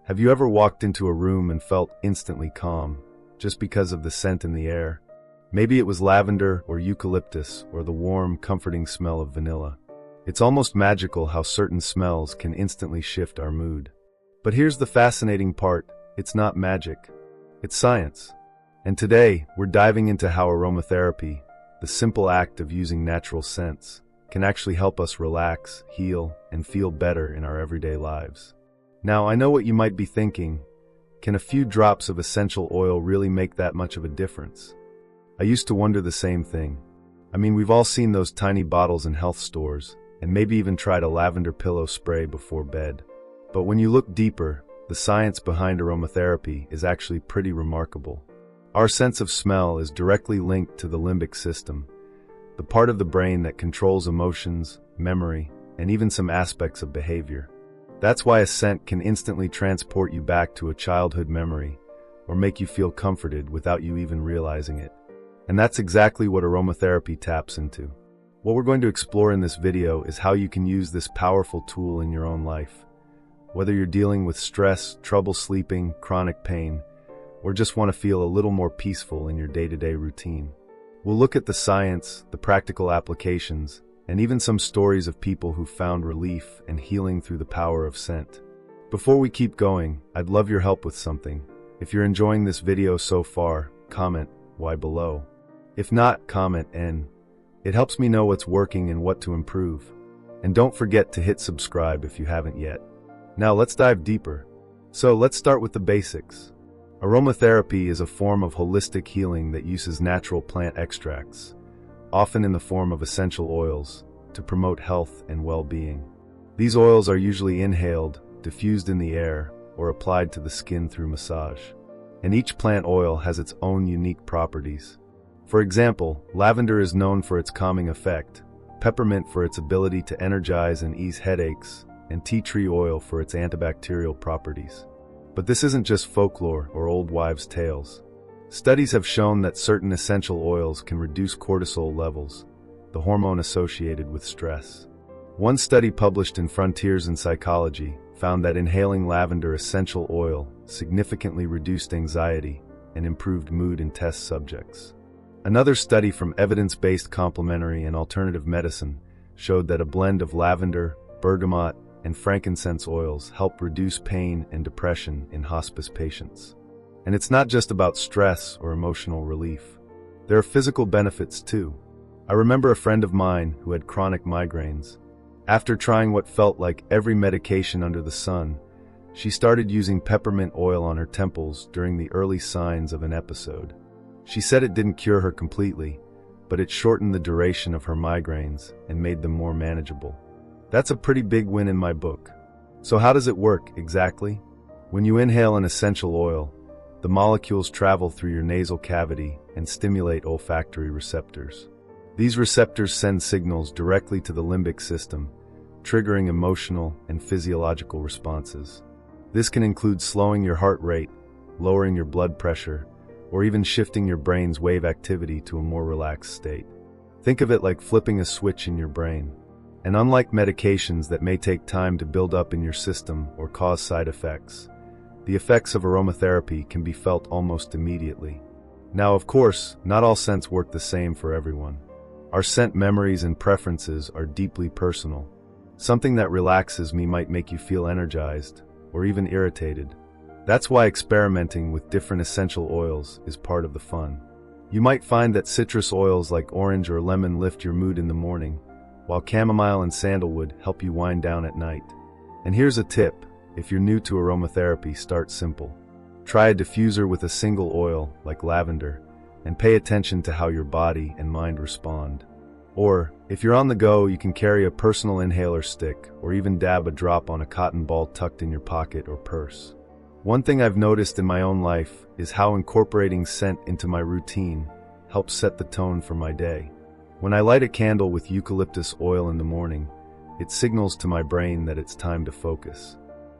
Have you ever walked into a room and felt instantly calm, just because of the scent in the air? Maybe it was lavender or eucalyptus or the warm, comforting smell of vanilla. It's almost magical how certain smells can instantly shift our mood. But here's the fascinating part, it's not magic. It's science. And today, we're diving into how aromatherapy, the simple act of using natural scents, can actually help us relax, heal, and feel better in our everyday lives. Now, I know what you might be thinking. Can a few drops of essential oil really make that much of a difference? I used to wonder the same thing. I mean, we've all seen those tiny bottles in health stores, and maybe even tried a lavender pillow spray before bed. But when you look deeper, the science behind aromatherapy is actually pretty remarkable. Our sense of smell is directly linked to the limbic system, the part of the brain that controls emotions, memory, and even some aspects of behavior. That's why a scent can instantly transport you back to a childhood memory, or make you feel comforted without you even realizing it. And that's exactly what aromatherapy taps into. What we're going to explore in this video is how you can use this powerful tool in your own life. Whether you're dealing with stress, trouble sleeping, chronic pain, or just want to feel a little more peaceful in your day-to-day routine. We'll look at the science, the practical applications, and even some stories of people who found relief and healing through the power of scent. Before we keep going, I'd love your help with something. If you're enjoying this video so far, comment "Why" below. If not, comment "N." It helps me know what's working and what to improve. And don't forget to hit subscribe if you haven't yet. Now let's dive deeper. So let's start with the basics. Aromatherapy is a form of holistic healing that uses natural plant extracts, often in the form of essential oils, to promote health and well-being. These oils are usually inhaled, diffused in the air, or applied to the skin through massage. And each plant oil has its own unique properties. For example, lavender is known for its calming effect, peppermint for its ability to energize and ease headaches, and tea tree oil for its antibacterial properties. But this isn't just folklore or old wives' tales. Studies have shown that certain essential oils can reduce cortisol levels, the hormone associated with stress. One study published in Frontiers in Psychology found that inhaling lavender essential oil significantly reduced anxiety and improved mood in test subjects. Another study from evidence-based complementary and alternative medicine showed that a blend of lavender, bergamot, and frankincense oils help reduce pain and depression in hospice patients. And it's not just about stress or emotional relief. There are physical benefits too. I remember a friend of mine who had chronic migraines. After trying what felt like every medication under the sun, she started using peppermint oil on her temples during the early signs of an episode. She said it didn't cure her completely, but it shortened the duration of her migraines and made them more manageable. That's a pretty big win in my book. So how does it work exactly? When you inhale an essential oil, the molecules travel through your nasal cavity and stimulate olfactory receptors. These receptors send signals directly to the limbic system, triggering emotional and physiological responses. This can include slowing your heart rate, lowering your blood pressure, or even shifting your brain's wave activity to a more relaxed state. Think of it like flipping a switch in your brain. And unlike medications that may take time to build up in your system or cause side effects, the effects of aromatherapy can be felt almost immediately. Now, of course, not all scents work the same for everyone. Our scent memories and preferences are deeply personal. Something that relaxes me might make you feel energized or even irritated. That's why experimenting with different essential oils is part of the fun. You might find that citrus oils like orange or lemon lift your mood in the morning, while chamomile and sandalwood help you wind down at night. And here's a tip. If you're new to aromatherapy, start simple. Try a diffuser with a single oil, like lavender, and pay attention to how your body and mind respond. Or, if you're on the go, you can carry a personal inhaler stick, or even dab a drop on a cotton ball tucked in your pocket or purse. One thing I've noticed in my own life is how incorporating scent into my routine helps set the tone for my day. When I light a candle with eucalyptus oil in the morning, it signals to my brain that it's time to focus.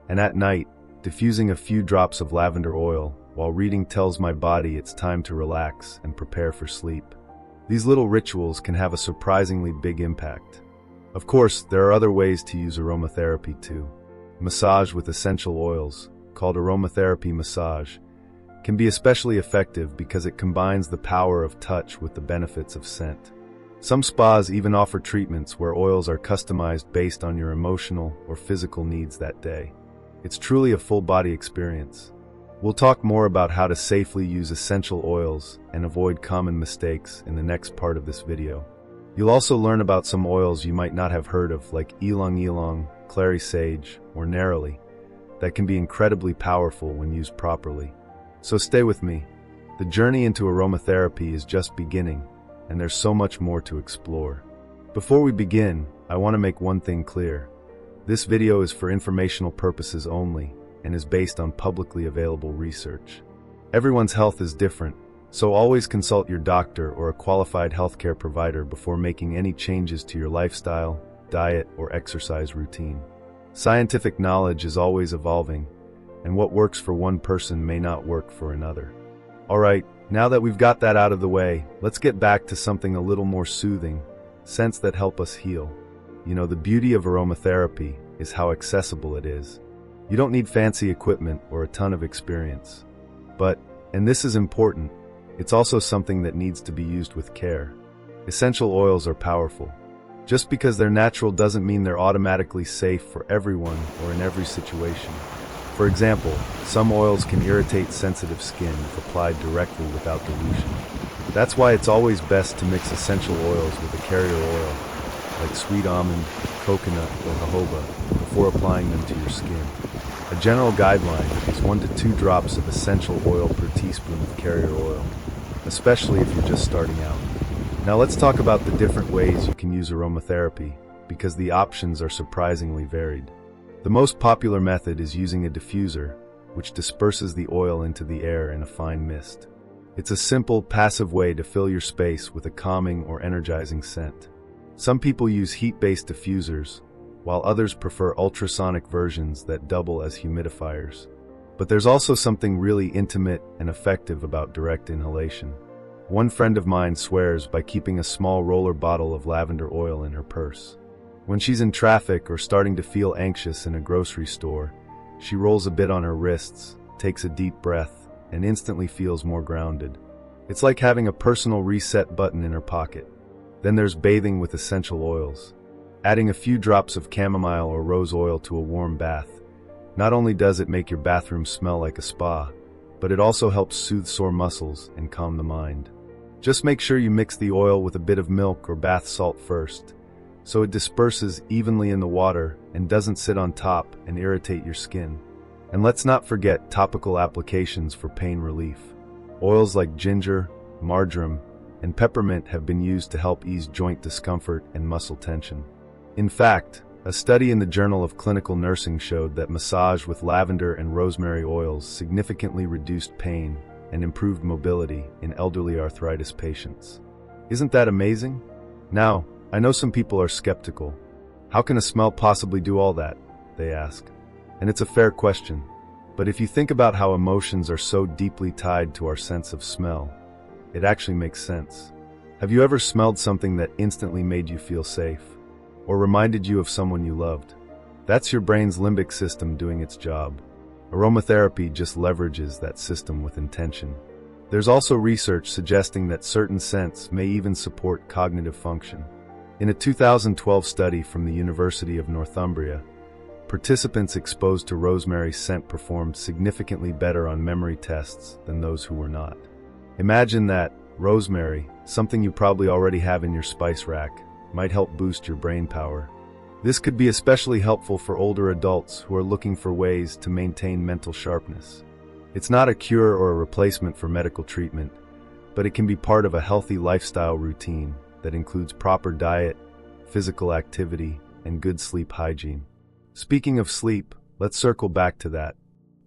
And at night, diffusing a few drops of lavender oil while reading tells my body it's time to relax and prepare for sleep. These little rituals can have a surprisingly big impact. Of course, there are other ways to use aromatherapy too. Massage with essential oils, called aromatherapy massage, can be especially effective because it combines the power of touch with the benefits of scent. Some spas even offer treatments where oils are customized based on your emotional or physical needs that day. It's truly a full-body experience. We'll talk more about how to safely use essential oils and avoid common mistakes in the next part of this video. You'll also learn about some oils you might not have heard of, like ylang ylang, clary sage, or neroli, that can be incredibly powerful when used properly. So stay with me. The journey into aromatherapy is just beginning, and there's so much more to explore. Before we begin, I want to make one thing clear. This video is for informational purposes only and is based on publicly available research. Everyone's health is different, so always consult your doctor or a qualified healthcare provider before making any changes to your lifestyle, diet, or exercise routine. Scientific knowledge is always evolving, and what works for one person may not work for another. Alright, now that we've got that out of the way, let's get back to something a little more soothing, scents that help us heal. You know, the beauty of aromatherapy is how accessible it is. You don't need fancy equipment or a ton of experience. But, and this is important, it's also something that needs to be used with care. Essential oils are powerful. Just because they're natural doesn't mean they're automatically safe for everyone or in every situation. For example, some oils can irritate sensitive skin if applied directly without dilution. That's why it's always best to mix essential oils with a carrier oil, like sweet almond, coconut, or jojoba, before applying them to your skin. A general guideline is 1 to 2 drops of essential oil per teaspoon of carrier oil, especially if you're just starting out. Now let's talk about the different ways you can use aromatherapy, because the options are surprisingly varied. The most popular method is using a diffuser, which disperses the oil into the air in a fine mist. It's a simple, passive way to fill your space with a calming or energizing scent. Some people use heat-based diffusers, while others prefer ultrasonic versions that double as humidifiers. But there's also something really intimate and effective about direct inhalation. One friend of mine swears by keeping a small roller bottle of lavender oil in her purse. When she's in traffic or starting to feel anxious in a grocery store, she rolls a bit on her wrists, takes a deep breath, and instantly feels more grounded. It's like having a personal reset button in her pocket. Then there's bathing with essential oils. Adding a few drops of chamomile or rose oil to a warm bath. Not only does it make your bathroom smell like a spa, but it also helps soothe sore muscles and calm the mind. Just make sure you mix the oil with a bit of milk or bath salt first, so it disperses evenly in the water and doesn't sit on top and irritate your skin. And let's not forget topical applications for pain relief. Oils like ginger, marjoram, and peppermint have been used to help ease joint discomfort and muscle tension. In fact, a study in the Journal of Clinical Nursing showed that massage with lavender and rosemary oils significantly reduced pain and improved mobility in elderly arthritis patients. Isn't that amazing? Now, I know some people are skeptical. How can a smell possibly do all that? They ask. And it's a fair question. But if you think about how emotions are so deeply tied to our sense of smell, it actually makes sense. Have you ever smelled something that instantly made you feel safe? Or reminded you of someone you loved? That's your brain's limbic system doing its job. Aromatherapy just leverages that system with intention. There's also research suggesting that certain scents may even support cognitive function. In a 2012 study from the University of Northumbria, participants exposed to rosemary scent performed significantly better on memory tests than those who were not. Imagine that rosemary, something you probably already have in your spice rack, might help boost your brain power. This could be especially helpful for older adults who are looking for ways to maintain mental sharpness. It's not a cure or a replacement for medical treatment, but it can be part of a healthy lifestyle routine that includes proper diet, physical activity, and good sleep hygiene. Speaking of sleep, let's circle back to that.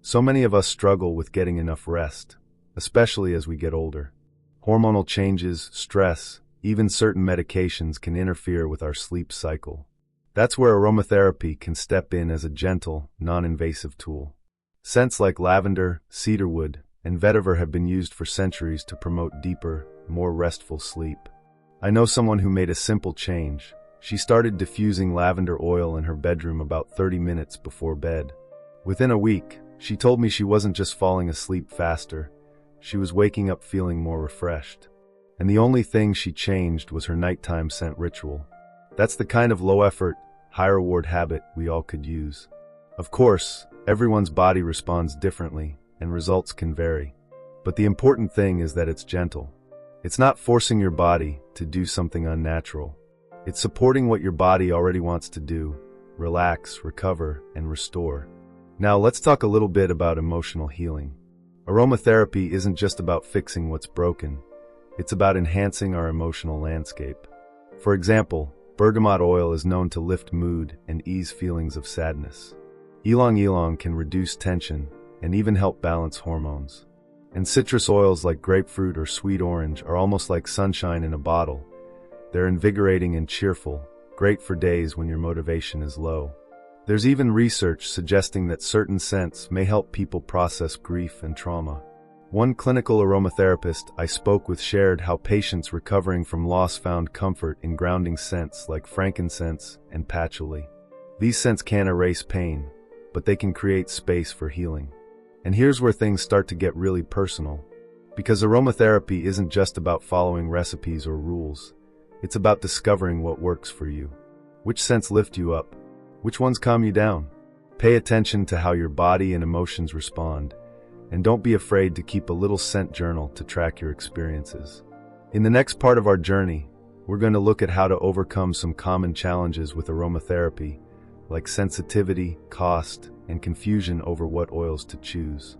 So many of us struggle with getting enough rest, especially as we get older. Hormonal changes, stress, even certain medications can interfere with our sleep cycle. That's where aromatherapy can step in as a gentle, non-invasive tool. Scents like lavender, cedarwood, and vetiver have been used for centuries to promote deeper, more restful sleep. I know someone who made a simple change. She started diffusing lavender oil in her bedroom about 30 minutes before bed. Within a week, She told me she wasn't just falling asleep faster, she was waking up feeling more refreshed. And the only thing she changed was her nighttime scent ritual. That's the kind of low-effort, high-reward habit we all could use. Of course, everyone's body responds differently, and results can vary. But the important thing is that it's gentle. It's not forcing your body to do something unnatural. It's supporting what your body already wants to do: relax, recover, and restore. Now let's talk a little bit about emotional healing. Aromatherapy isn't just about fixing what's broken. It's about enhancing our emotional landscape. For example, bergamot oil is known to lift mood and ease feelings of sadness. Ylang ylang can reduce tension and even help balance hormones. And citrus oils like grapefruit or sweet orange are almost like sunshine in a bottle. They're invigorating and cheerful, great for days when your motivation is low. There's even research suggesting that certain scents may help people process grief and trauma. One clinical aromatherapist I spoke with shared how patients recovering from loss found comfort in grounding scents like frankincense and patchouli. These scents can't erase pain, but they can create space for healing. And here's where things start to get really personal. Because aromatherapy isn't just about following recipes or rules. It's about discovering what works for you. Which scents lift you up? Which ones calm you down? Pay attention to how your body and emotions respond. And don't be afraid to keep a little scent journal to track your experiences. In the next part of our journey, we're going to look at how to overcome some common challenges with aromatherapy, like sensitivity, cost, and confusion over what oils to choose.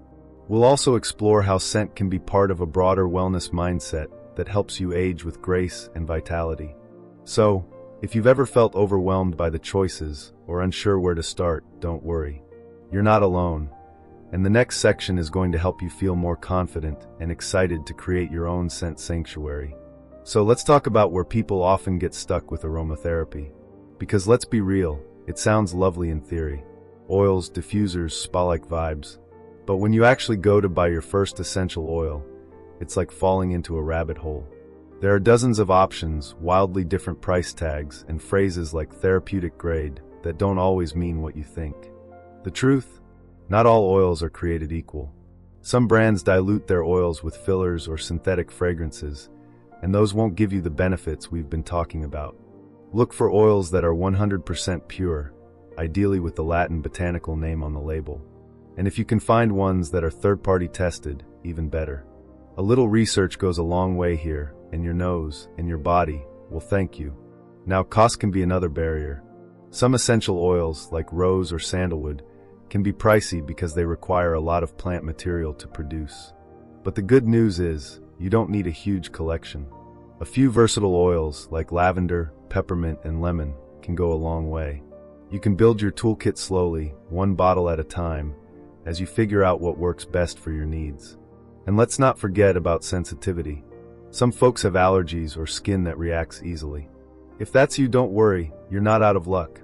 We'll also explore how scent can be part of a broader wellness mindset that helps you age with grace and vitality. So, if you've ever felt overwhelmed by the choices or unsure where to start, don't worry. You're not alone. And the next section is going to help you feel more confident and excited to create your own scent sanctuary. So let's talk about where people often get stuck with aromatherapy. Because let's be real, it sounds lovely in theory. Oils, diffusers, spa-like vibes. But when you actually go to buy your first essential oil, it's like falling into a rabbit hole. There are dozens of options, wildly different price tags, and phrases like therapeutic grade that don't always mean what you think. The truth? Not all oils are created equal. Some brands dilute their oils with fillers or synthetic fragrances, and those won't give you the benefits we've been talking about. Look for oils that are 100% pure, ideally with the Latin botanical name on the label. And if you can find ones that are third-party tested, even better. A little research goes a long way here, and your nose and your body will thank you. Now, cost can be another barrier. Some essential oils, like rose or sandalwood, can be pricey because they require a lot of plant material to produce. But the good news is, you don't need a huge collection. A few versatile oils, like lavender, peppermint, and lemon, can go a long way. You can build your toolkit slowly, one bottle at a time, as you figure out what works best for your needs. And let's not forget about sensitivity. Some folks have allergies or skin that reacts easily. If that's you, don't worry, you're not out of luck.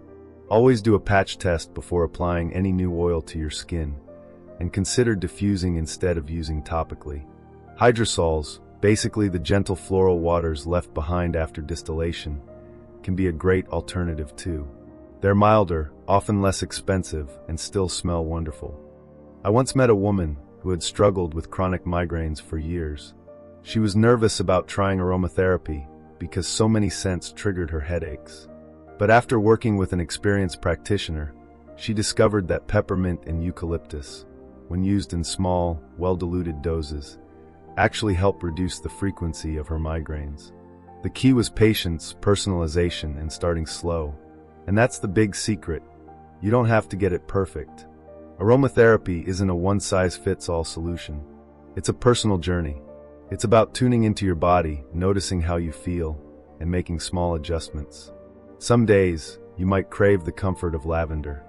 Always do a patch test before applying any new oil to your skin, and consider diffusing instead of using topically. Hydrosols, basically the gentle floral waters left behind after distillation, can be a great alternative too. They're milder, often less expensive, and still smell wonderful. I once met a woman who had struggled with chronic migraines for years. She was nervous about trying aromatherapy because so many scents triggered her headaches. But after working with an experienced practitioner, she discovered that peppermint and eucalyptus, when used in small, well-diluted doses, actually help reduce the frequency of her migraines. The key was patience, personalization, and starting slow. And that's the big secret. You don't have to get it perfect. Aromatherapy isn't a one-size-fits-all solution. It's a personal journey. It's about tuning into your body, noticing how you feel, and making small adjustments. Some days, you might crave the comfort of lavender.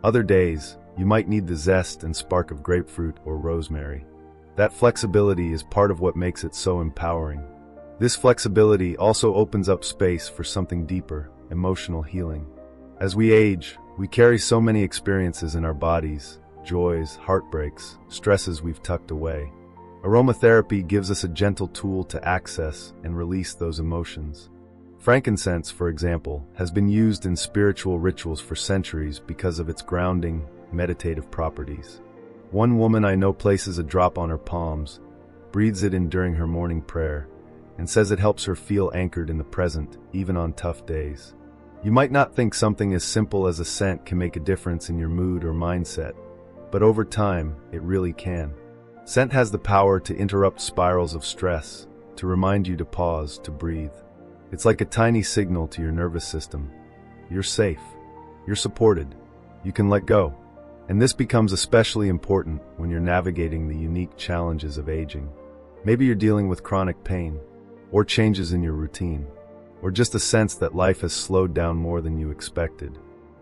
Other days, you might need the zest and spark of grapefruit or rosemary. That flexibility is part of what makes it so empowering. This flexibility also opens up space for something deeper, emotional healing. As we age, we carry so many experiences in our bodies, joys, heartbreaks, stresses we've tucked away. Aromatherapy gives us a gentle tool to access and release those emotions. Frankincense, for example, has been used in spiritual rituals for centuries because of its grounding, meditative properties. One woman I know places a drop on her palms, breathes it in during her morning prayer, and says it helps her feel anchored in the present, even on tough days. You might not think something as simple as a scent can make a difference in your mood or mindset, but over time, it really can. Scent has the power to interrupt spirals of stress, to remind you to pause, to breathe. It's like a tiny signal to your nervous system. You're safe. You're supported. You can let go. And this becomes especially important when you're navigating the unique challenges of aging. Maybe you're dealing with chronic pain, or changes in your routine, or just a sense that life has slowed down more than you expected.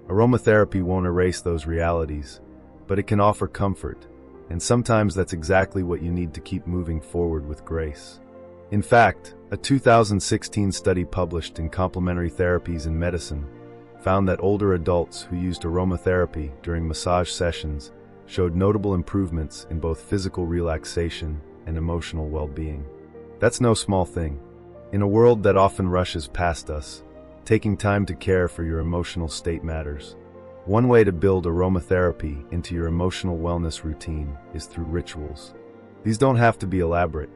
Aromatherapy won't erase those realities, but it can offer comfort, and sometimes that's exactly what you need to keep moving forward with grace. In fact, a 2016 study published in Complementary Therapies in Medicine found that older adults who used aromatherapy during massage sessions showed notable improvements in both physical relaxation and emotional well-being. That's no small thing. In a world that often rushes past us, taking time to care for your emotional state matters. One way to build aromatherapy into your emotional wellness routine is through rituals. These don't have to be elaborate.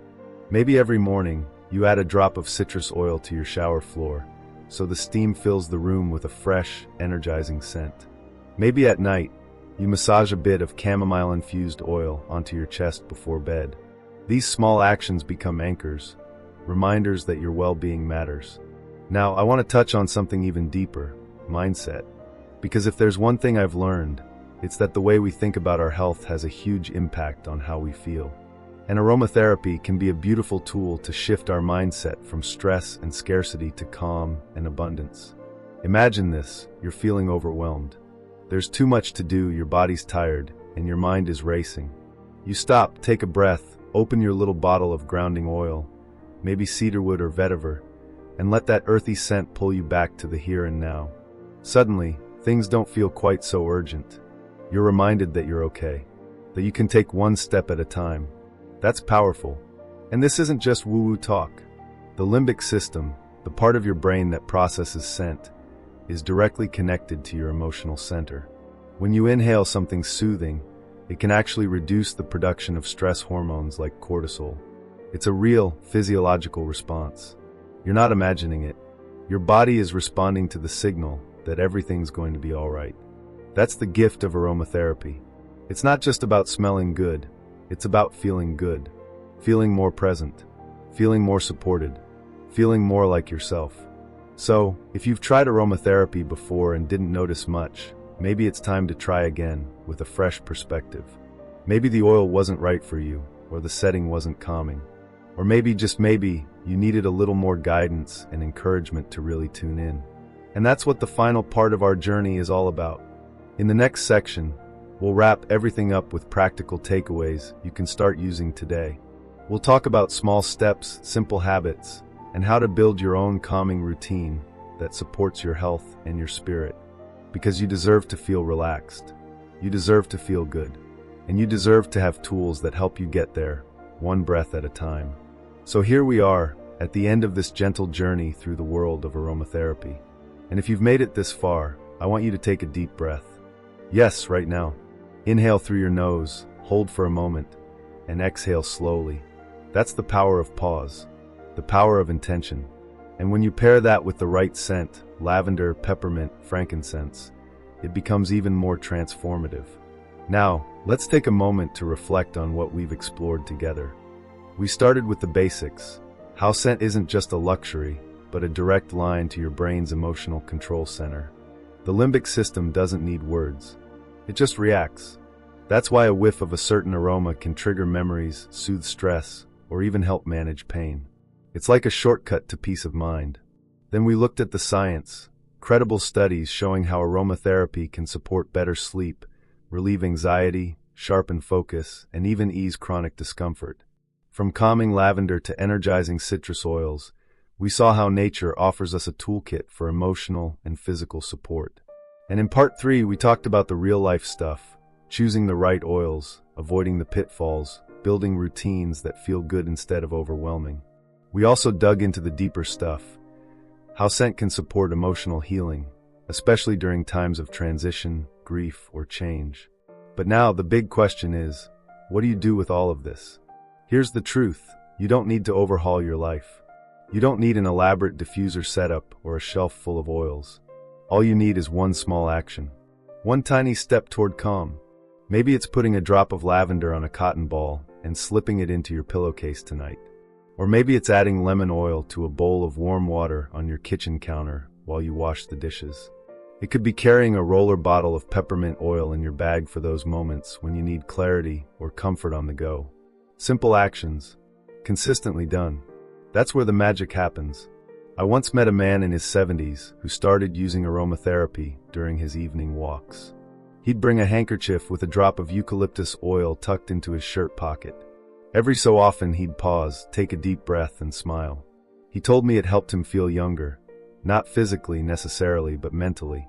Maybe every morning, you add a drop of citrus oil to your shower floor, so the steam fills the room with a fresh, energizing scent. Maybe at night, you massage a bit of chamomile-infused oil onto your chest before bed. These small actions become anchors, reminders that your well-being matters. Now, I want to touch on something even deeper, mindset. Because if there's one thing I've learned, it's that the way we think about our health has a huge impact on how we feel. And aromatherapy can be a beautiful tool to shift our mindset from stress and scarcity to calm and abundance. Imagine this, you're feeling overwhelmed. There's too much to do, your body's tired, and your mind is racing. You stop, take a breath, open your little bottle of grounding oil, maybe cedarwood or vetiver, and let that earthy scent pull you back to the here and now. Suddenly, things don't feel quite so urgent. You're reminded that you're okay, that you can take one step at a time. That's powerful. And this isn't just woo-woo talk. The limbic system, the part of your brain that processes scent, is directly connected to your emotional center. When you inhale something soothing, it can actually reduce the production of stress hormones like cortisol. It's a real physiological response. You're not imagining it. Your body is responding to the signal that everything's going to be all right. That's the gift of aromatherapy. It's not just about smelling good. It's about feeling good, feeling more present, feeling more supported, feeling more like yourself. So, if you've tried aromatherapy before and didn't notice much, maybe it's time to try again with a fresh perspective. Maybe the oil wasn't right for you, or the setting wasn't calming. Or maybe, just maybe, you needed a little more guidance and encouragement to really tune in. And that's what the final part of our journey is all about. In the next section, we'll wrap everything up with practical takeaways you can start using today. We'll talk about small steps, simple habits, and how to build your own calming routine that supports your health and your spirit. Because you deserve to feel relaxed. You deserve to feel good. And you deserve to have tools that help you get there, one breath at a time. So here we are, at the end of this gentle journey through the world of aromatherapy. And if you've made it this far, I want you to take a deep breath. Yes, right now. Inhale through your nose, hold for a moment, and exhale slowly. That's the power of pause, the power of intention. And when you pair that with the right scent, lavender, peppermint, frankincense, it becomes even more transformative. Now, let's take a moment to reflect on what we've explored together. We started with the basics, how scent isn't just a luxury, but a direct line to your brain's emotional control center. The limbic system doesn't need words. It just reacts. That's why a whiff of a certain aroma can trigger memories, soothe stress, or even help manage pain. It's like a shortcut to peace of mind. Then we looked at the science, credible studies showing how aromatherapy can support better sleep, relieve anxiety, sharpen focus, and even ease chronic discomfort. From calming lavender to energizing citrus oils, we saw how nature offers us a toolkit for emotional and physical support. And in part 3, we talked about the real-life stuff, choosing the right oils, avoiding the pitfalls, building routines that feel good instead of overwhelming. We also dug into the deeper stuff, how scent can support emotional healing, especially during times of transition, grief, or change. But now the big question is, what do you do with all of this? Here's the truth. You don't need to overhaul your life. You don't need an elaborate diffuser setup or a shelf full of oils. All you need is one small action. One tiny step toward calm. Maybe it's putting a drop of lavender on a cotton ball and slipping it into your pillowcase tonight. Or maybe it's adding lemon oil to a bowl of warm water on your kitchen counter while you wash the dishes. It could be carrying a roller bottle of peppermint oil in your bag for those moments when you need clarity or comfort on the go. Simple actions, consistently done. That's where the magic happens. I once met a man in his 70s who started using aromatherapy during his evening walks. He'd bring a handkerchief with a drop of eucalyptus oil tucked into his shirt pocket. Every so often he'd pause, take a deep breath, and smile. He told me it helped him feel younger, not physically necessarily, but mentally,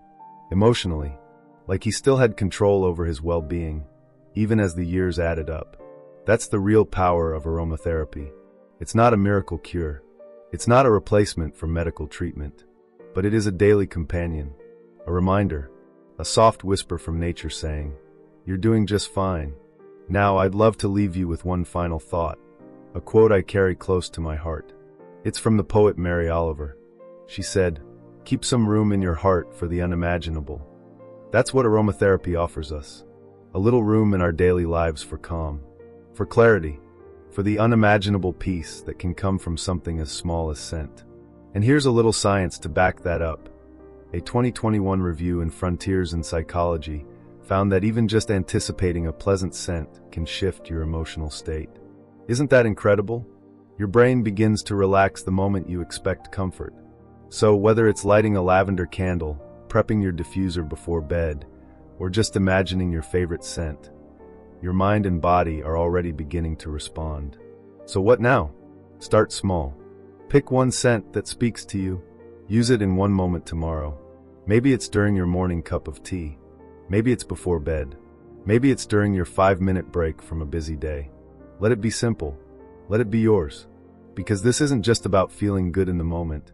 emotionally, like he still had control over his well-being, even as the years added up. That's the real power of aromatherapy. It's not a miracle cure. It's not a replacement for medical treatment, but it is a daily companion, a reminder, a soft whisper from nature saying, "You're doing just fine." Now, I'd love to leave you with one final thought, a quote I carry close to my heart. It's from the poet Mary Oliver. She said, "Keep some room in your heart for the unimaginable." That's what aromatherapy offers us. A little room in our daily lives for calm, for clarity, for the unimaginable peace that can come from something as small as scent. And here's a little science to back that up. A 2021 review in Frontiers in Psychology found that even just anticipating a pleasant scent can shift your emotional state. Isn't that incredible? Your brain begins to relax the moment you expect comfort. So whether it's lighting a lavender candle, prepping your diffuser before bed, or just imagining your favorite scent, your mind and body are already beginning to respond. So what now? Start small. Pick one scent that speaks to you. Use it in one moment tomorrow. Maybe it's during your morning cup of tea. Maybe it's before bed. Maybe it's during your 5-minute break from a busy day. Let it be simple. Let it be yours. Because this isn't just about feeling good in the moment.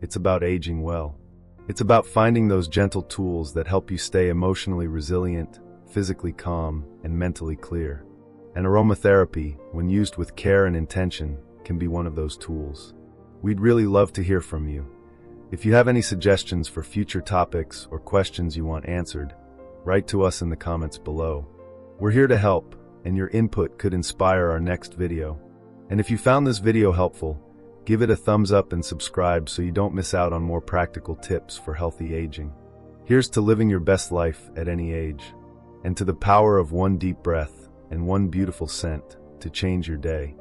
It's about aging well. It's about finding those gentle tools that help you stay emotionally resilient, physically calm, and mentally clear. And aromatherapy, when used with care and intention, can be one of those tools. We'd really love to hear from you. If you have any suggestions for future topics or questions you want answered, write to us in the comments below. We're here to help, and your input could inspire our next video. And if you found this video helpful, give it a thumbs up and subscribe so you don't miss out on more practical tips for healthy aging. Here's to living your best life at any age, and to the power of one deep breath and one beautiful scent to change your day.